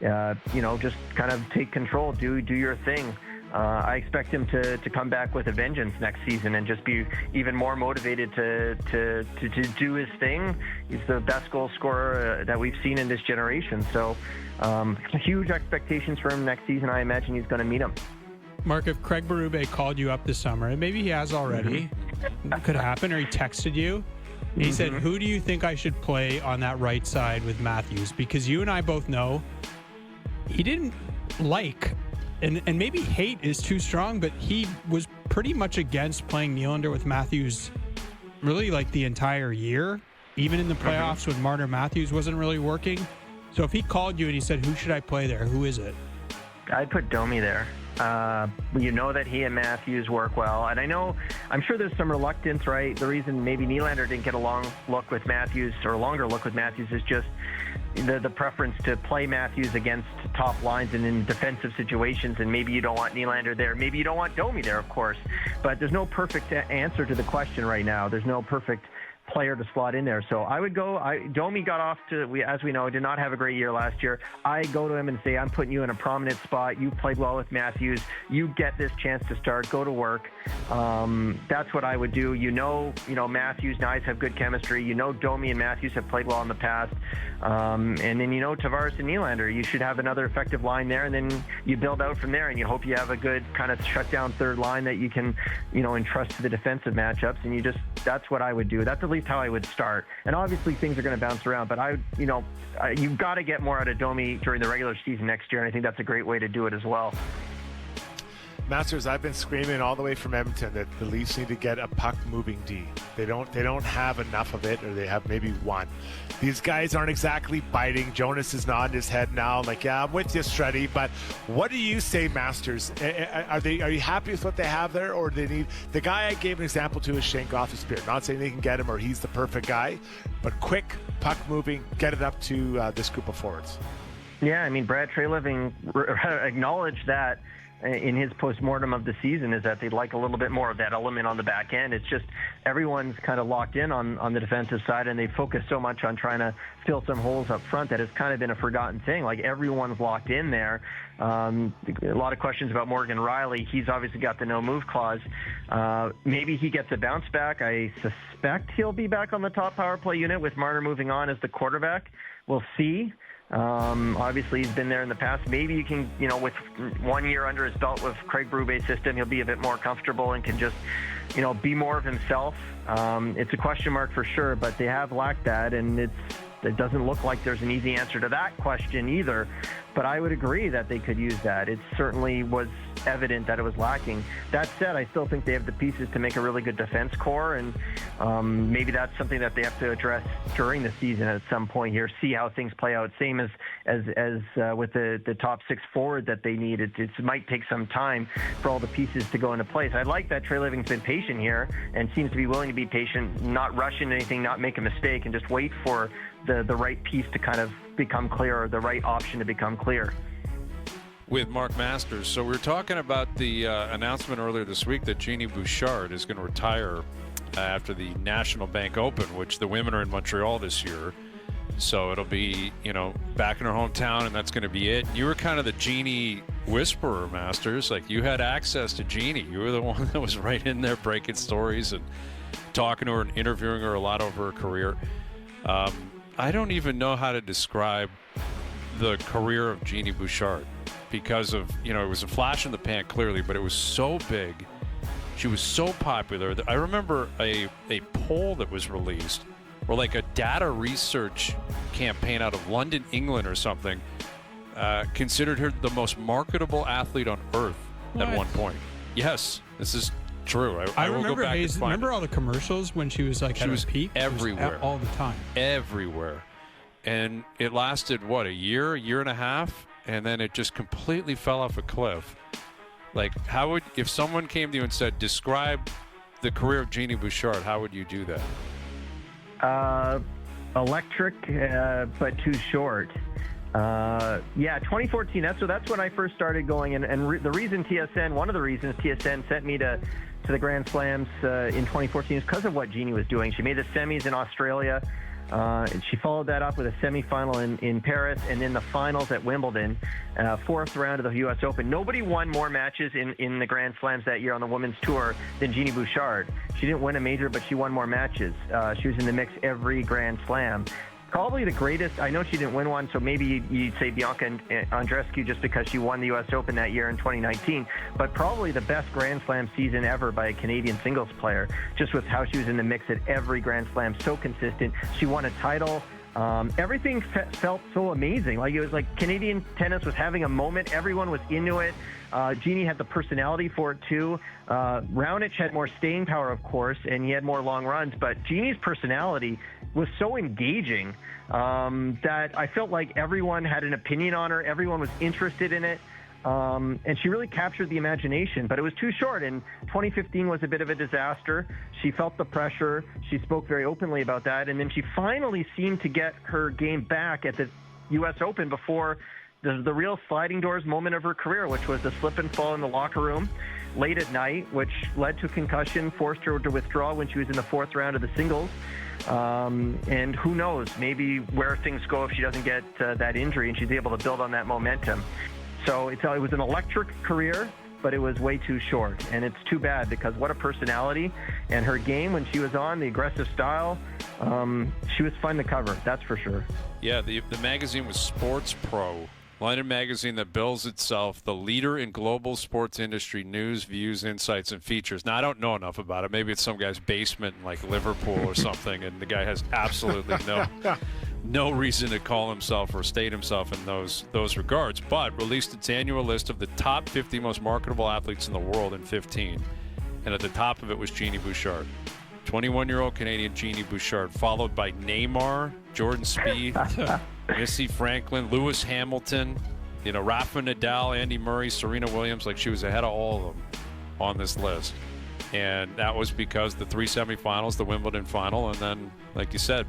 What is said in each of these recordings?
just kind of take control, do your thing. I expect him to come back with a vengeance next season and just be even more motivated to do his thing. He's the best goal scorer that we've seen in this generation. So huge expectations for him next season. I imagine he's going to meet them. Mark, if Craig Berube called you up this summer, and maybe he has already, it could happen, or he texted you, and he said, who do you think I should play on that right side with Matthews? Because you and I both know he didn't like, and maybe hate is too strong, but he was pretty much against playing Nylander with Matthews really like the entire year, even in the playoffs when Marner Matthews wasn't really working. So if he called you and he said, who should I play there? Who is it? I'd put Domi there. You know that he and Matthews work well, and I'm sure there's some reluctance, right? The reason maybe Nylander didn't get a long look with Matthews, or a longer look with Matthews, is just the preference to play Matthews against top lines and in defensive situations, and maybe you don't want Nylander there. Maybe you don't want Domi there, of course, but there's no perfect answer to the question right now. There's no perfect player to slot in there. So I would go, Domi got off to, as we know, did not have a great year last year. I go to him and say, I'm putting you in a prominent spot. You played well with Matthews. You get this chance to start. Go to work. That's what I would do. Matthews and Knies have good chemistry. Domi and Matthews have played well in the past. And then, Tavares and Nylander, you should have another effective line there. And then you build out from there, and you hope you have a good kind of shutdown third line that you can, entrust to the defensive matchups. And that's what I would do. That's at least how I would start. And obviously things are going to bounce around, but you've got to get more out of Domi during the regular season next year. And I think that's a great way to do it as well. Masters, I've been screaming all the way from Edmonton that the Leafs need to get a puck-moving D. They don't have enough of it, or they have maybe one. These guys aren't exactly biting. Jonas is nodding his head now, like, yeah, I'm with you, Struddy. But what do you say, Masters? Are you happy with what they have there, or do they need the guy I gave an example to is Shane Gothenspier? Not saying they can get him or he's the perfect guy, but quick puck-moving, get it up to this group of forwards. Yeah, Brad Treliving acknowledged that in his postmortem of the season, is that they'd like a little bit more of that element on the back end. It's just everyone's kind of locked in on the defensive side, and they focus so much on trying to fill some holes up front that it's kind of been a forgotten thing. Like, everyone's locked in there. A lot of questions about Morgan Rielly. He's obviously got the no-move clause. Maybe he gets a bounce back. I suspect he'll be back on the top power play unit with Marner moving on as the quarterback. We'll see. Obviously, he's been there in the past. Maybe you can, with 1 year under his belt with Craig Berube's system, he'll be a bit more comfortable and can just, be more of himself. It's a question mark for sure, but they have lacked that, and it doesn't look like there's an easy answer to that question either. But I would agree that they could use that. It certainly was evident that it was lacking. That said, I still think they have the pieces to make a really good defense core, and maybe that's something that they have to address during the season at some point here, see how things play out. Same as with the top six forward that they need. It might take some time for all the pieces to go into place. I like that Treliving's been patient here and seems to be willing to be patient, not rush into anything, not make a mistake, and just wait for the right piece to kind of become clear, or the right option to become clear. With Mark Masters. So we were talking about the announcement earlier this week that Jeannie Bouchard is going to retire after the National Bank Open, which the women are in Montreal this year. So it'll be, back in her hometown, and that's going to be it. You were kind of the Jeannie whisperer, Masters. Like, you had access to Jeannie. You were the one that was right in there breaking stories and talking to her and interviewing her a lot over her career. I don't even know how to describe the career of Jeannie Bouchard, because of, it was a flash in the pan clearly, but it was so big. She was so popular. I remember a poll that was released, or like a data research campaign out of London, England or something, considered her the most marketable athlete on earth at one point. Yes, this is true. I will remember go back and find remember it. all the commercials when she was like at her peak? Everywhere. All the time. Everywhere. And it lasted, a year and a half? And then it just completely fell off a cliff. Like, if someone came to you and said, describe the career of Jeannie Bouchard, how would you do that? Electric, but too short. 2014. That's when I first started going. And the reason one of the reasons TSN sent me to the Grand Slams in 2014 is because of what Jeannie was doing. She made the semis in Australia. And she followed that up with a semifinal in Paris, and then the finals at Wimbledon, fourth round of the U.S. Open. Nobody won more matches in the Grand Slams that year on the women's tour than Jeannie Bouchard. She didn't win a major, but she won more matches. She was in the mix every Grand Slam. Probably the greatest. I know she didn't win one, so maybe you'd say Bianca Andreescu just because she won the U.S. Open that year in 2019. But probably the best Grand Slam season ever by a Canadian singles player, just with how she was in the mix at every Grand Slam, so consistent. She won a title. Everything felt so amazing. Like, it was like Canadian tennis was having a moment. Everyone was into it. Jeannie had the personality for it too. Raonic had more staying power, of course, and he had more long runs. But Jeannie's personality was so engaging that I felt like everyone had an opinion on her. Everyone was interested in it. And she really captured the imagination, but it was too short. And 2015 was a bit of a disaster. She felt the pressure. She spoke very openly about that. And then she finally seemed to get her game back at the U.S. Open before the real sliding doors moment of her career, which was the slip and fall in the locker room late at night, which led to a concussion, forced her to withdraw when she was in the fourth round of the singles. And who knows, maybe where things go if she doesn't get that injury and she's able to build on that momentum. So it was an electric career, but it was way too short. And it's too bad because what a personality. And her game when she was on, the aggressive style, she was fun to cover, that's for sure. Yeah, the magazine was Sports Pro. London magazine that bills itself the leader in global sports industry news, views, insights, and features. Now, I don't know enough about it. Maybe it's some guy's basement in, like, Liverpool or something, and the guy has absolutely no reason to call himself or state himself in those regards, but released its annual list of the top 50 most marketable athletes in the world in 15. And at the top of it was Jeannie Bouchard. 21-year-old Canadian Jeannie Bouchard, followed by Neymar, Jordan Spieth, Missy Franklin, Lewis Hamilton, Rafa Nadal, Andy Murray, Serena Williams. Like, she was ahead of all of them on this list. And that was because the 3 semifinals, the Wimbledon final, and then, like you said,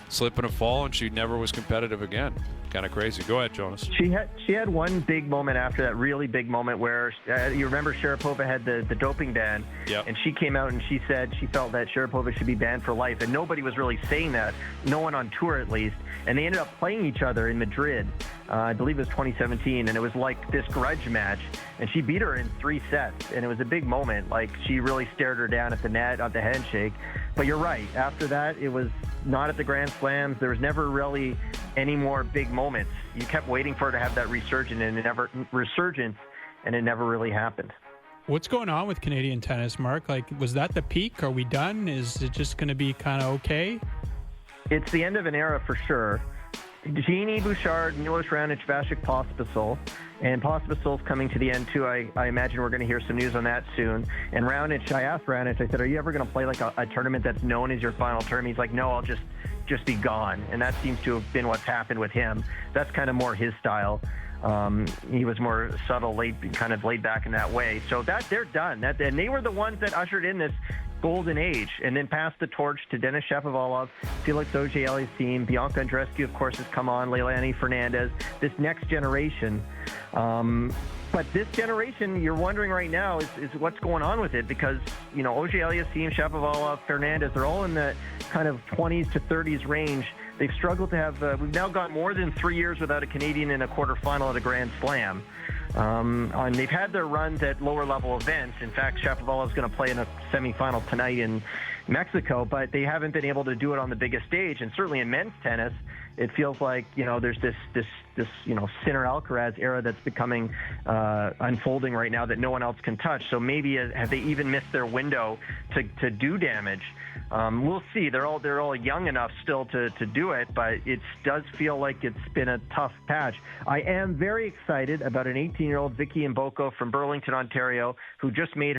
slip and a fall, and she never was competitive again. Kind of crazy. Go ahead, Jonas. She had one big moment after that, really big moment where you remember Sharapova had the doping ban, yep. And she came out and she said she felt that Sharapova should be banned for life, and nobody was really saying that, no one on tour at least, and they ended up playing each other in Madrid. I believe it was 2017, and it was like this grudge match, and she beat her in 3 sets, and it was a big moment. Like, she really stared her down at the net, at the handshake. But you're right. After that, it was not at the Grand Slams. There was never really any more big moments. You kept waiting for her to have that resurgence, and it never really happened. What's going on with Canadian tennis, Mark? Like, was that the peak? Are we done? Is it just going to be kind of okay? It's the end of an era for sure. Jeannie Bouchard, Milos Raonic, Vasek Pospisil, and Pospisil's coming to the end too. I imagine we're going to hear some news on that soon. And Raonic, I asked Raonic, I said, are you ever going to play like a tournament that's known as your final tournament? He's like, no, I'll just be gone. And that seems to have been what's happened with him. That's kind of more his style. He was more subtle, kind of laid back in that way. So that they're done. And they were the ones that ushered in this golden age and then passed the torch to Denis Shapovalov, Felix Auger-Aliassime, Bianca Andreescu, of course, has come on, Leilani Fernandez, this next generation. But this generation, you're wondering right now, is what's going on with it, because, Auger-Aliassime, Shapovalov, Fernandez, they're all in the kind of 20s to 30s range. They've struggled to have, we've now got more than 3 years without a Canadian in a quarterfinal at a Grand Slam. And they've had their runs at lower level events. In fact, Shapovalov is going to play in a semifinal tonight in Mexico, but they haven't been able to do it on the biggest stage. And certainly in men's tennis, it feels like, there's this Sinner Alcaraz era that's becoming unfolding right now that no one else can touch. So maybe have they even missed their window to do damage? We'll see. They're all young enough still to do it, but it does feel like it's been a tough patch. I am very excited about an 18-year-old Vicky Mboko from Burlington, Ontario, who just made